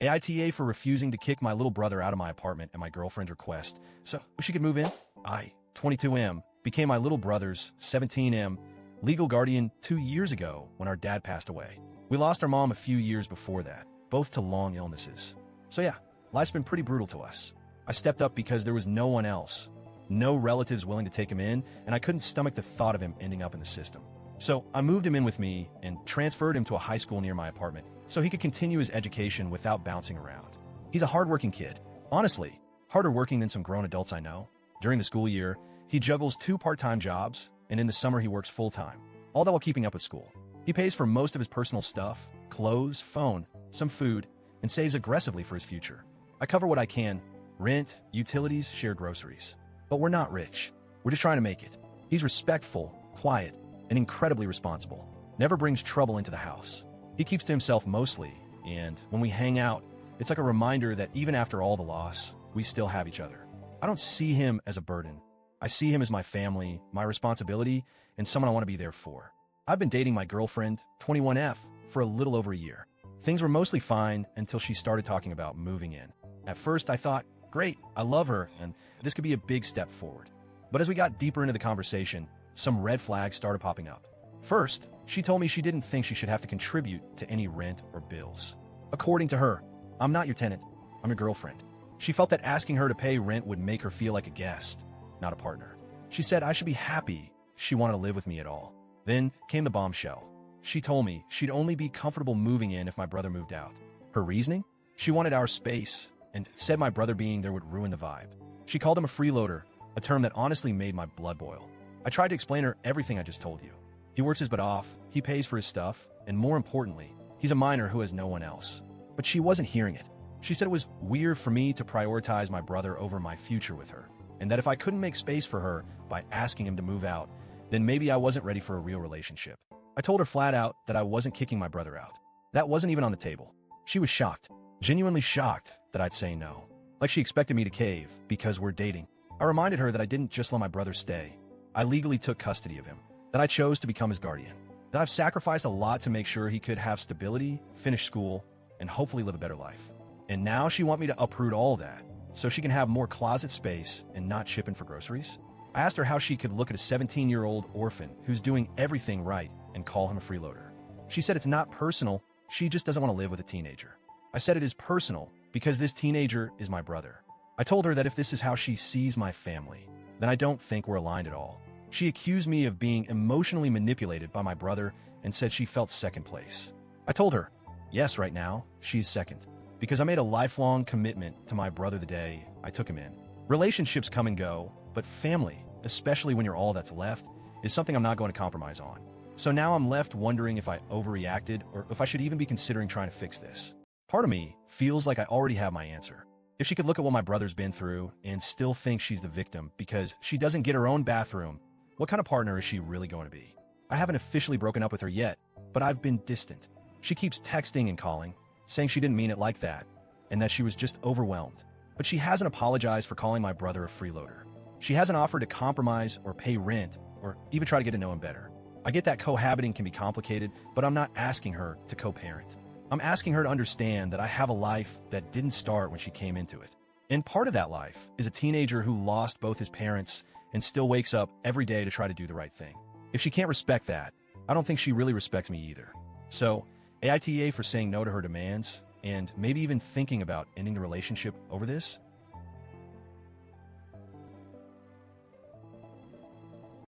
AITA for refusing to kick my little brother out of my apartment at my girlfriend's request so she could move in. I, 22M, became my little brother's, 17M, legal guardian 2 years ago when our dad passed away. We lost our mom a few years before that, both to long illnesses. So yeah, life's been pretty brutal to us. I stepped up because there was no one else, no relatives willing to take him in, and I couldn't stomach the thought of him ending up in the system. So I moved him in with me and transferred him to a high school near my apartment so he could continue his education without bouncing around. He's a hardworking kid. Honestly, harder working than some grown adults I know. During the school year, he juggles 2 part-time jobs, and in the summer he works full-time, all that while keeping up with school. He pays for most of his personal stuff, clothes, phone, some food, and saves aggressively for his future. I cover what I can: rent, utilities, shared groceries. But we're not rich. We're just trying to make it. He's respectful, quiet, and incredibly responsible. Never brings trouble into the house. He keeps to himself mostly, and when we hang out, it's like a reminder that even after all the loss, we still have each other. I don't see him as a burden. I see him as my family, my responsibility, and someone I want to be there for. I've been dating my girlfriend, 21F, for a little over a year. Things were mostly fine until she started talking about moving in. At first, I thought, great, I love her, and this could be a big step forward. But as we got deeper into the conversation, some red flags started popping up. First, she told me she didn't think she should have to contribute to any rent or bills. According to her, I'm not your tenant, I'm your girlfriend. She felt that asking her to pay rent would make her feel like a guest, not a partner. She said I should be happy she wanted to live with me at all. Then came the bombshell. She told me she'd only be comfortable moving in if my brother moved out. Her reasoning? She wanted our space, and said my brother being there would ruin the vibe. She called him a freeloader, a term that honestly made my blood boil. I tried to explain her everything I just told you. He works his butt off, he pays for his stuff, and more importantly, he's a minor who has no one else. But she wasn't hearing it. She said it was weird for me to prioritize my brother over my future with her, and that if I couldn't make space for her by asking him to move out, then maybe I wasn't ready for a real relationship. I told her flat out that I wasn't kicking my brother out. That wasn't even on the table. She was shocked, genuinely shocked that I'd say no. Like she expected me to cave because we're dating. I reminded her that I didn't just let my brother stay. I legally took custody of him, that I chose to become his guardian, that I've sacrificed a lot to make sure he could have stability, finish school, and hopefully live a better life. And now she wants me to uproot all that so she can have more closet space and not chip in for groceries? I asked her how she could look at a 17-year-old orphan who's doing everything right and call him a freeloader. She said it's not personal, she just doesn't want to live with a teenager. I said it is personal because this teenager is my brother. I told her that if this is how she sees my family, then I don't think we're aligned at all. She accused me of being emotionally manipulated by my brother and said she felt second place. I told her, yes, right now, she's second, because I made a lifelong commitment to my brother the day I took him in. Relationships come and go, but family, especially when you're all that's left, is something I'm not going to compromise on. So now I'm left wondering if I overreacted or if I should even be considering trying to fix this. Part of me feels like I already have my answer. If she could look at what my brother's been through and still think she's the victim because she doesn't get her own bathroom, what kind of partner is she really going to be? I haven't officially broken up with her yet, but I've been distant. She keeps texting and calling, saying she didn't mean it like that, and that she was just overwhelmed. But she hasn't apologized for calling my brother a freeloader. She hasn't offered to compromise or pay rent or even try to get to know him better. I get that cohabiting can be complicated, but I'm not asking her to co-parent. I'm asking her to understand that I have a life that didn't start when she came into it. And part of that life is a teenager who lost both his parents and still wakes up every day to try to do the right thing. If she can't respect that, I don't think she really respects me either. So, AITA for saying no to her demands, and maybe even thinking about ending the relationship over this?